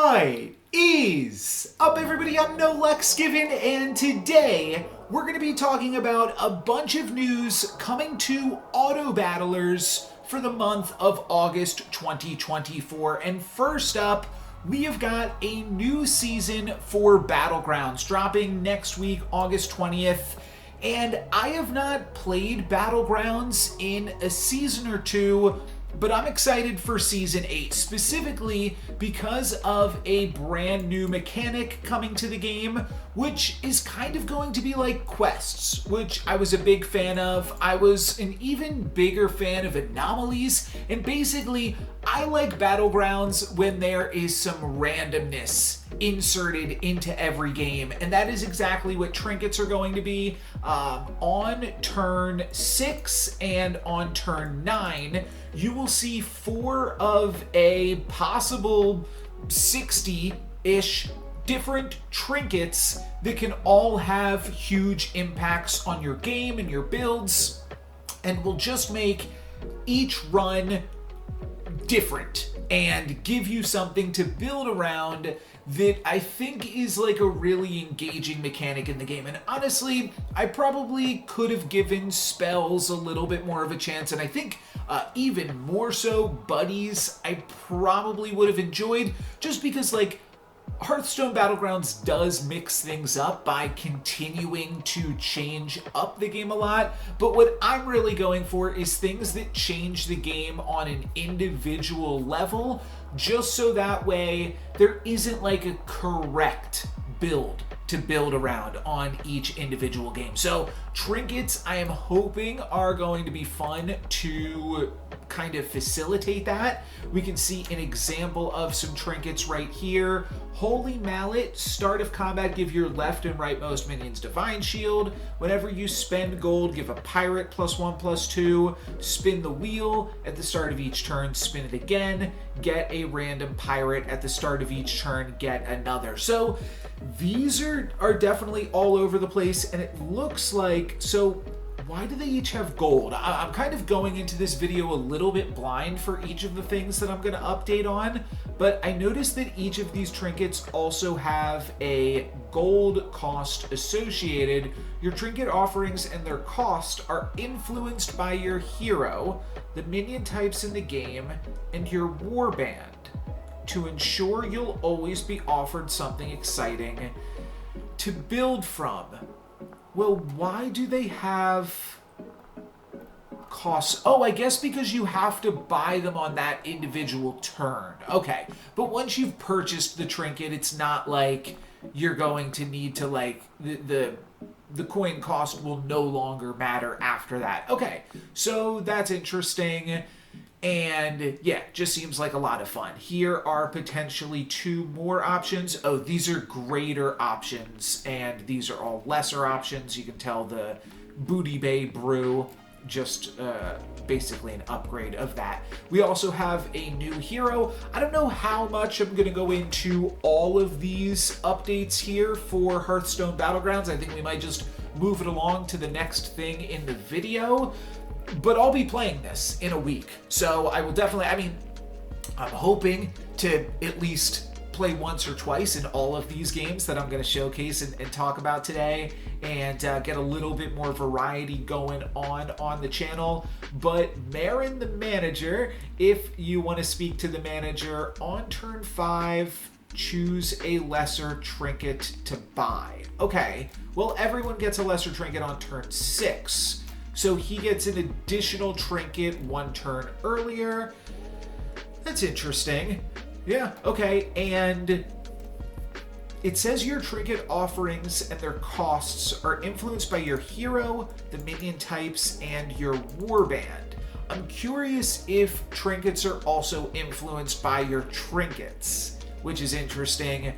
What is up, everybody? I'm NoLucksGiven, and today we're going to be talking about a bunch of news coming to Autobattlers for the month of August 2024. And first up, we have got a new season for Battlegrounds dropping next week, August 20th. And I have not played Battlegrounds in a season or two, but I'm excited for Season 8, specifically because of a brand new mechanic coming to the game, which is kind of going to be like quests, which I was a big fan of. I was an even bigger fan of anomalies, and basically, I like Battlegrounds when there is some randomness inserted into every game, and that is exactly what trinkets are going to be. On turn 6 and on turn 9, you will see 4 of a possible 60-ish different trinkets that can all have huge impacts on your game and your builds, and will just make each run different and give you something to build around that I think is like a really engaging mechanic in the game. And honestly, I probably could have given spells a little bit more of a chance, and I think even more so buddies I probably would have enjoyed, just because like Hearthstone Battlegrounds does mix things up by continuing to change up the game a lot, but what I'm really going for is things that change the game on an individual level, just so that way there isn't like a correct build to build around on each individual game. So trinkets, I am hoping, are going to be fun to kind of facilitate that. We can see an example of some trinkets right here. Holy Mallet, start of combat, give your left and rightmost minions Divine Shield. Whenever you spend gold, give a pirate +1/+2. Spin the wheel at the start of each turn, spin it again, get a random pirate at the start of each turn, get another. So these are definitely all over the place, and it looks like, so why do they each have gold? I'm kind of going into this video a little bit blind for each of the things that I'm going to update on, but I noticed that each of these trinkets also have a gold cost associated. Your trinket offerings and their cost are influenced by your hero, the minion types in the game, and your warband, to ensure you'll always be offered something exciting to build from. Well, why do they have costs? Oh, I guess because you have to buy them on that individual turn. Okay, but once you've purchased the trinket, it's not like you're going to need to, like, the coin cost will no longer matter after that. Okay, so that's interesting. And yeah, just seems like a lot of fun. Here are potentially 2 more options. Oh, these are greater options, and these are all lesser options. You can tell the Booty Bay Brew, just basically an upgrade of that. We also have a new hero. I don't know how much I'm going to go into all of these updates here for Hearthstone Battlegrounds. I think we might just move it along to the next thing in the video. But I'll be playing this in a week, so I will definitely, I'm hoping to at least play once or twice in all of these games that I'm going to showcase and talk about today, and get a little bit more variety going on the channel. But Marin the manager, if you want to speak to the manager, on turn 5, choose a lesser trinket to buy. Okay, well, everyone gets a lesser trinket on turn 6. So he gets an additional trinket 1 turn earlier. That's interesting. Yeah, okay. And it says your trinket offerings and their costs are influenced by your hero, the minion types, and your warband. I'm curious if trinkets are also influenced by your trinkets, which is interesting.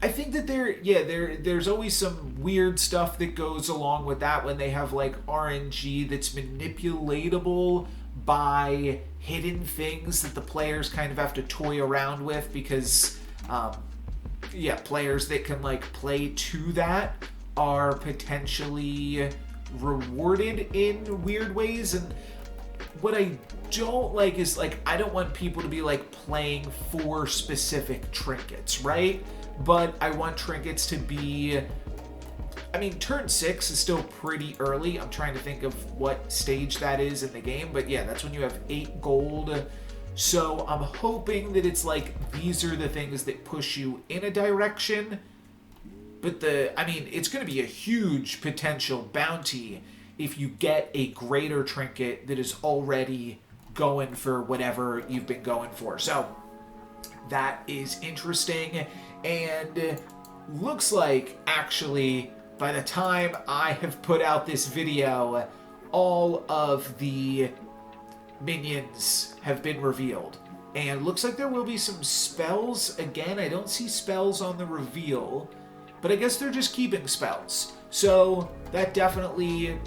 I think that there's always some weird stuff that goes along with that when they have like RNG that's manipulatable by hidden things that the players kind of have to toy around with, because players that can like play to that are potentially rewarded in weird ways. And what I don't like is, like, I don't want people to be, like, playing for specific trinkets, right? But I want trinkets to be... I mean, turn 6 is still pretty early. I'm trying to think of what stage that is in the game. But yeah, that's when you have 8 gold. So I'm hoping that it's like, these are the things that push you in a direction. But I mean, it's going to be a huge potential bounty if you get a greater trinket that is already going for whatever you've been going for. So that is interesting. And looks like, actually, by the time I have put out this video, all of the minions have been revealed. And looks like there will be some spells. Again, I don't see spells on the reveal, but I guess they're just keeping spells. So that definitely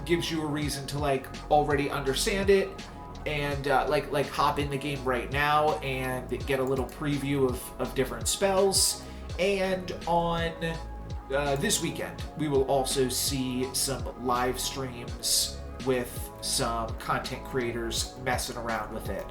gives you a reason to, like, already understand it and like hop in the game right now and get a little preview of different spells. And on this weekend, we will also see some live streams with some content creators messing around with it.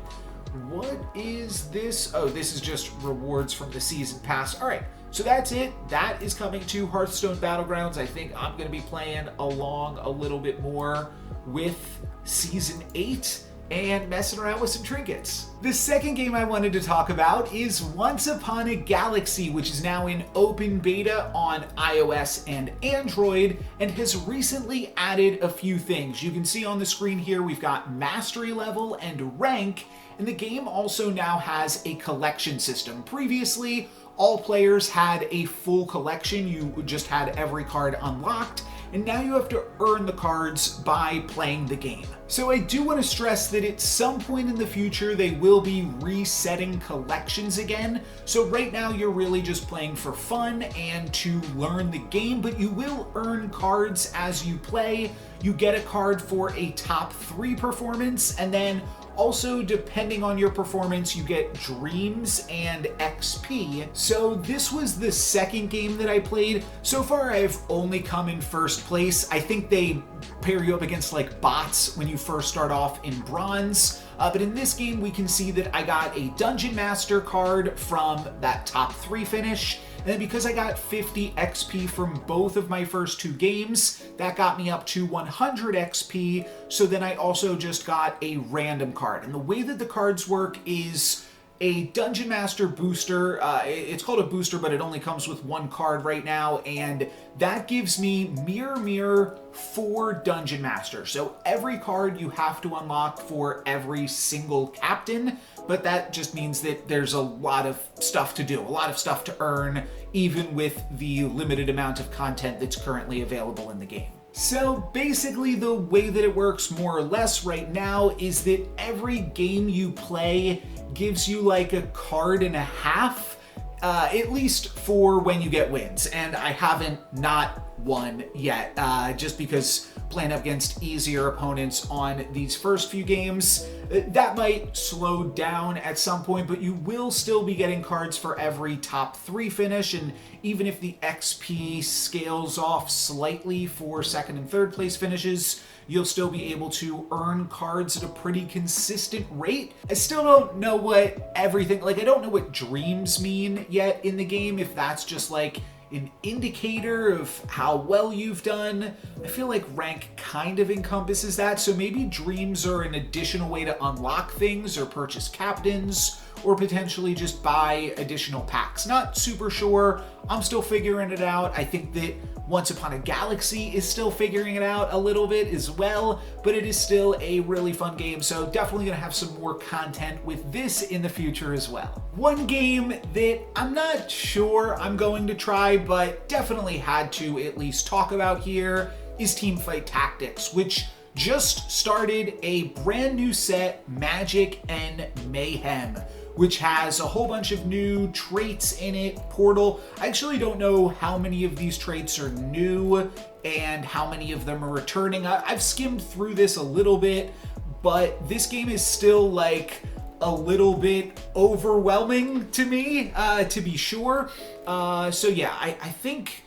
What is this? Oh, this is just rewards from the season pass. All right, so that's it. That is coming to Hearthstone Battlegrounds. I think I'm going to be playing along a little bit more with Season 8 and messing around with some trinkets. The second game I wanted to talk about is Once Upon a Galaxy, which is now in open beta on iOS and Android and has recently added a few things. You can see on the screen here we've got mastery level and rank, and the game also now has a collection system. Previously, all players had a full collection. You just had every card unlocked, and now you have to earn the cards by playing the game. So I do want to stress that at some point in the future, they will be resetting collections again. So right now you're really just playing for fun and to learn the game, but you will earn cards as you play. You get a card for a top 3 performance, and then also, depending on your performance, you get dreams and XP. So this was the second game that I played. So far, I've only come in first place. I think they pair you up against like bots when you first start off in bronze. But in this game, we can see that I got a Dungeon Master card from that top 3 finish. And then because I got 50 XP from both of my first 2 games, that got me up to 100 XP. So then I also just got a random card. And the way that the cards work is a Dungeon Master booster. It's called a booster, but it only comes with 1 card right now. And that gives me Mirror 4 Dungeon Master. So every card you have to unlock for every single captain. But that just means that there's a lot of stuff to do, a lot of stuff to earn, even with the limited amount of content that's currently available in the game. So basically the way that it works more or less right now is that every game you play gives you like a card and a half, at least for when you get wins. And I haven't not won yet, just because playing up against easier opponents on these first few games, that might slow down at some point, but you will still be getting cards for every top 3 finish, and even if the XP scales off slightly for second and third place finishes, you'll still be able to earn cards at a pretty consistent rate. I still don't know what everything, like I don't know what dreams mean yet in the game, if that's just like an indicator of how well you've done. I feel like rank kind of encompasses that, so maybe dreams are an additional way to unlock things or purchase captains or potentially just buy additional packs. Not super sure. I'm still figuring it out. I think that Once Upon a Galaxy is still figuring it out a little bit as well, but it is still a really fun game, so definitely gonna have some more content with this in the future as well. One game that I'm not sure I'm going to try, but definitely had to at least talk about here is Teamfight Tactics, which just started a brand new set, Magic and Mayhem, which has a whole bunch of new traits in it. Portal. I actually don't know how many of these traits are new and how many of them are returning. I've skimmed through this a little bit, but this game is still like a little bit overwhelming to me, to be sure. So yeah, I think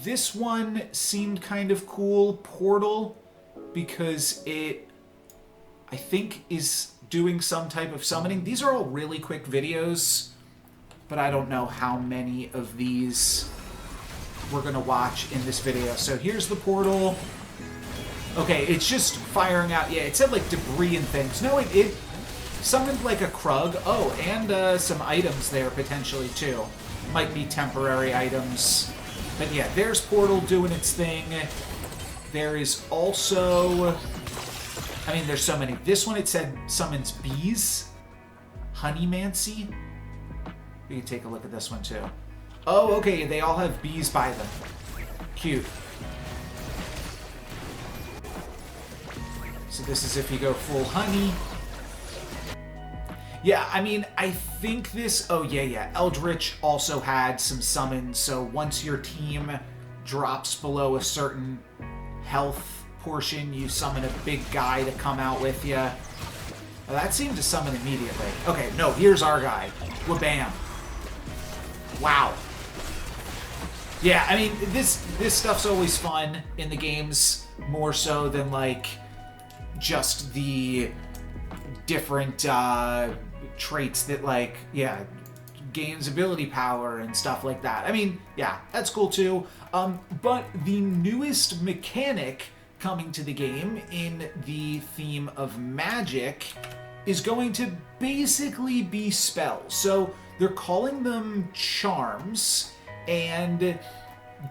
this one seemed kind of cool, Portal, because it I think is doing some type of summoning. These are all really quick videos, but I don't know how many of these we're going to watch in this video. So here's the portal. Okay, it's just firing out. Yeah, it said like debris and things. No, it summoned like a Krug. Oh, and some items there potentially too. Might be temporary items. But yeah, there's Portal doing its thing. There is also... I mean, there's so many. This one, it said summons bees. Honeymancy. We can take a look at this one too. Oh, okay, they all have bees by them. Cute. So this is if you go full honey. Yeah, I mean, I think this... Oh, yeah. Eldritch also had some summons, so once your team drops below a certain health portion, you summon a big guy to come out with you. Oh, that seemed to summon immediately. Okay, no, here's our guy. Wabam. Wow. Yeah, I mean, this stuff's always fun in the games, more so than, like, just the different traits that, like, yeah, gains ability power and stuff like that. I mean, yeah, that's cool too. But the newest mechanic coming to the game in the theme of magic is going to basically be spells. So they're calling them charms, and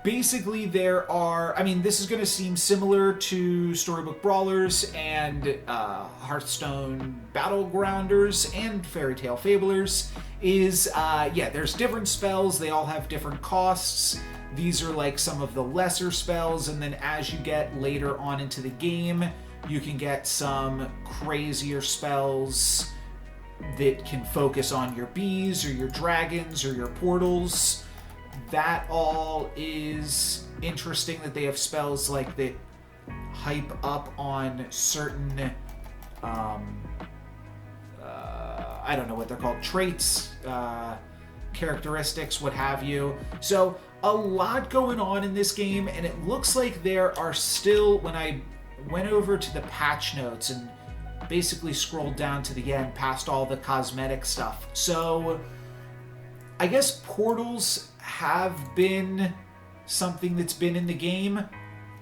basically there are, I mean, this is going to seem similar to Storybook Brawlers and Hearthstone Battlegrounders and Fairy Tale Fablers, is, yeah, there's different spells, they all have different costs. These are like some of the lesser spells, and then as you get later on into the game, you can get some crazier spells that can focus on your bees or your dragons or your portals. That all is interesting, that they have spells like that hype up on certain, I don't know what they're called, traits, characteristics, what have you. So a lot going on in this game, and it looks like there are still, when I went over to the patch notes and basically scrolled down to the end past all the cosmetic stuff. So I guess portals have been something that's been in the game.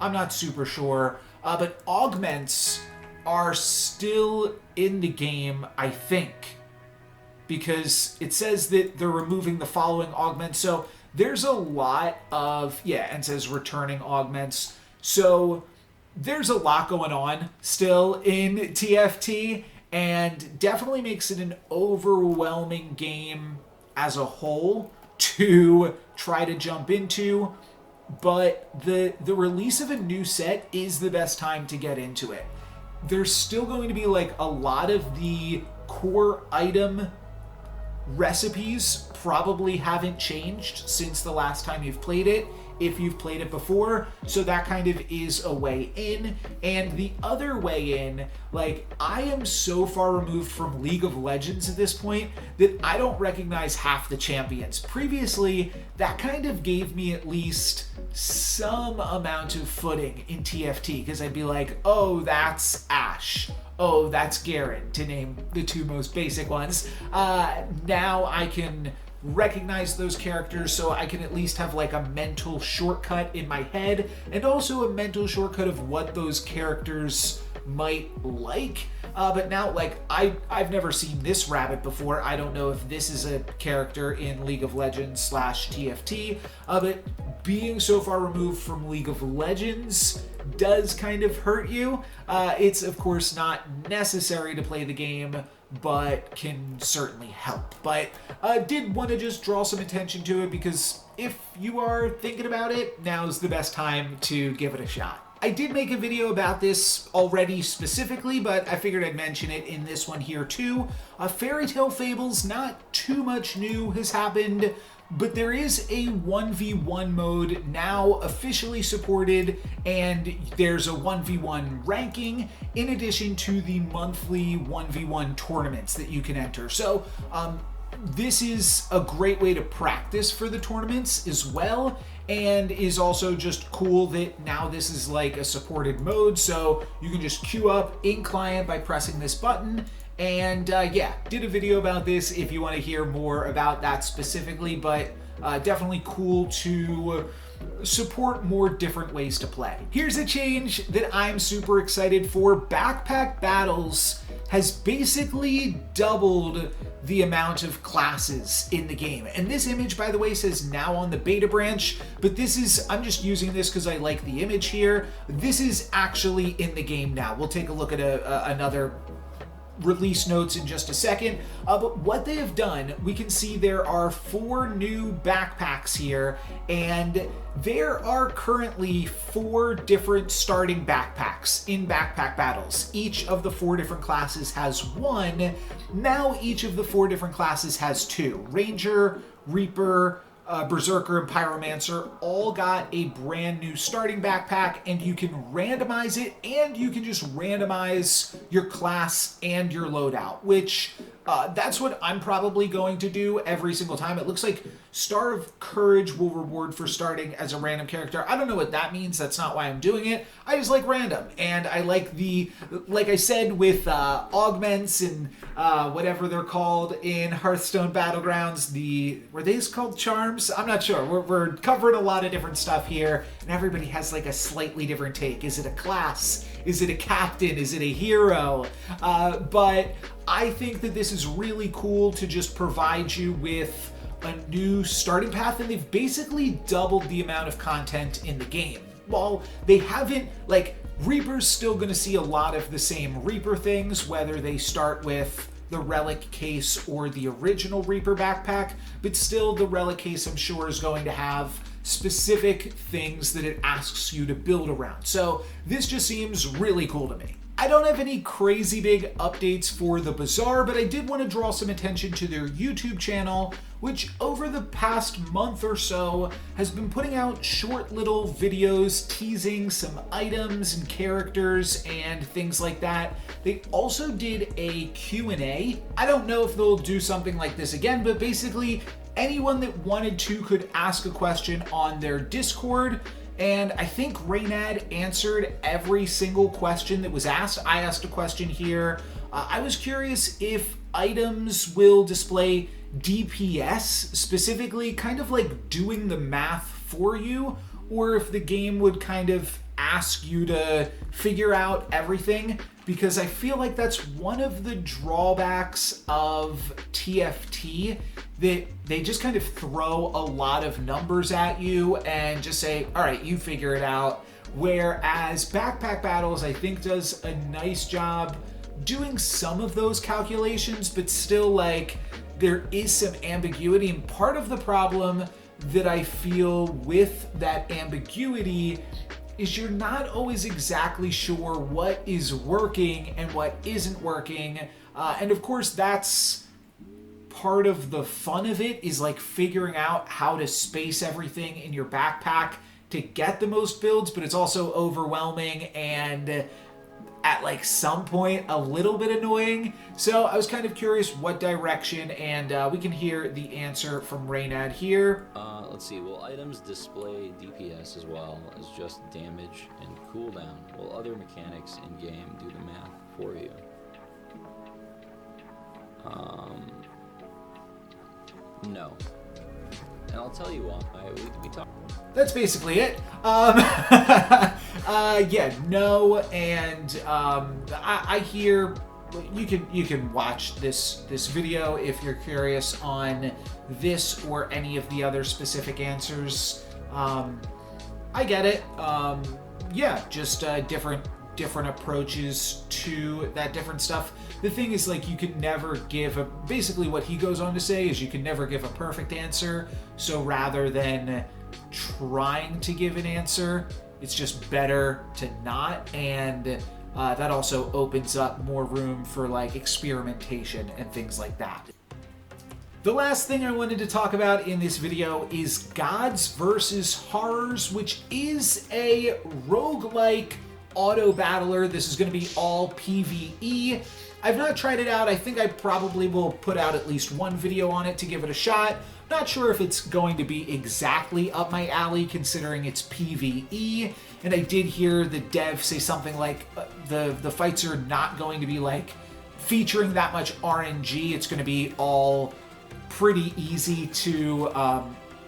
I'm not super sure. But augments are still in the game, I think, because it says that they're removing the following augments. So there's a lot of, yeah, and it says returning augments. So there's a lot going on still in TFT, and definitely makes it an overwhelming game as a whole to try to jump into. But the release of a new set is the best time to get into it. There's still going to be like a lot of the core item recipes probably haven't changed since the last time you've played it, if you've played it before, so that kind of is a way in. And the other way in, like, I am so far removed from League of Legends at this point that I don't recognize half the champions. Previously, that kind of gave me at least some amount of footing in TFT, because I'd be like, oh, that's Ashe. Oh, that's Garen, to name the two most basic ones. Now I can recognize those characters, so I can at least have like a mental shortcut in my head, and also a mental shortcut of what those characters might like. But now, like, I've never seen this rabbit before. I don't know if this is a character in League of Legends / TFT, but being so far removed from League of Legends does kind of hurt you. It's, of course, not necessary to play the game, but can certainly help. But did want to just draw some attention to it, because if you are thinking about it, now's the best time to give it a shot. I did make a video about this already specifically, but I figured I'd mention it in this one here too. Fairy Tale Fables, not too much new has happened, but there is a 1v1 mode now officially supported, and there's a 1v1 ranking in addition to the monthly 1v1 tournaments that you can enter. So this is a great way to practice for the tournaments as well, and is also just cool that now this is like a supported mode, so you can just queue up in client by pressing this button. And yeah, did a video about this if you want to hear more about that specifically, but definitely cool to support more different ways to play. Here's a change that I'm super excited for. Backpack Battles has basically doubled the amount of classes in the game. And this image, by the way, says now on the beta branch, but this is, I'm just using this because I like the image here. This is actually in the game now. We'll take a look at another release notes in just a second, but what they have done, we can see there are 4 new backpacks here, and there are currently 4 different starting backpacks in Backpack Battles. Each of the 4 different classes has 1. Now each of the 4 different classes has 2. Ranger, Reaper, Berserker, and Pyromancer all got a brand new starting backpack, and you can randomize it, and you can just randomize your class and your loadout, which that's what I'm probably going to do every single time. It looks like Star of Courage will reward for starting as a random character. I don't know what that means. That's not why I'm doing it. I just like random, and I like like I said, with augments and whatever they're called in Hearthstone Battlegrounds, were these called charms? I'm not sure. We're covering a lot of different stuff here, and everybody has like a slightly different take. Is it a class? Is it a captain? Is it a hero? But I think that this is really cool to just provide you with a new starting path, and they've basically doubled the amount of content in the game. While they haven't, like, Reaper's still going to see a lot of the same Reaper things, whether they start with the Relic case or the original Reaper backpack, but still the Relic case, I'm sure, is going to have specific things that it asks you to build around. So this just seems really cool to me. I don't have any crazy big updates for the Bazaar, but I did want to draw some attention to their YouTube channel, which over the past month or so has been putting out short little videos teasing some items and characters and things like that. They also did a Q&A. I don't know if they'll do something like this again, but basically anyone that wanted to could ask a question on their Discord. And I think Reynad answered every single question that was asked. I asked a question here. I was curious if items will display DPS, specifically kind of like doing the math for you, or if the game would kind of ask you to figure out everything, because I feel like that's one of the drawbacks of TFT, that they just kind of throw a lot of numbers at you and just say, all right, you figure it out. Whereas Backpack Battles, I think, does a nice job doing some of those calculations, but still, like, there is some ambiguity. And part of the problem that I feel with that ambiguity is you're not always exactly sure what is working and what isn't working. And of course, that's part of the fun of it, is like figuring out how to space everything in your backpack to get the most builds, but it's also overwhelming and at like some point a little bit annoying. So I was kind of curious what direction, and we can hear the answer from Reynad here. Let's see, will items display DPS as well as just damage and cooldown? Will other mechanics in game do the math for you? No. And I'll tell you why. We talked. That's basically it. Yeah, no, and I hear you can watch this video if you're curious on this or any of the other specific answers. I get it. Yeah, just different approaches to that different stuff. The thing is, like, you can never give basically what he goes on to say is you can never give a perfect answer. So rather than trying to give an answer, it's just better to not, and that also opens up more room for like experimentation and things like that. The last thing I wanted to talk about in this video is Gods vs. Horrors, which is a roguelike auto battler. This is going to be all PvE. I've not tried it out. I think I probably will put out at least one video on it to give it a shot. Not sure if it's going to be exactly up my alley considering it's PvE, and I did hear the dev say something like the fights are not going to be like featuring that much RNG. It's going to be all pretty easy to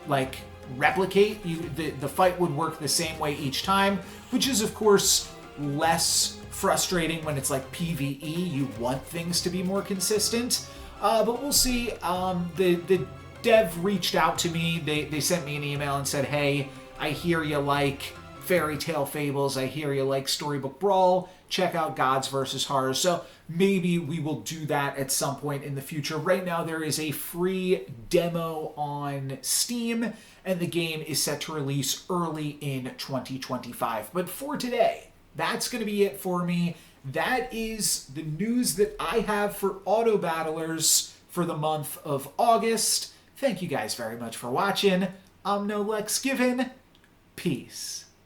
like replicate. The fight would work the same way each time, which is of course less frustrating when it's like PvE. You want things to be more consistent, but we'll see. The dev reached out to me. They sent me an email and said, hey, I hear you like Fairy Tale Fables, I hear you like Storybook Brawl, check out Gods vs. Horror. So maybe we will do that at some point in the future. Right now there is a free demo on Steam, and the game is set to release early in 2025. But for today, that's going to be it for me. That is the news that I have for Auto Battlers for the month of August. Thank you guys very much for watching. I'm NoLucksGiven. Peace.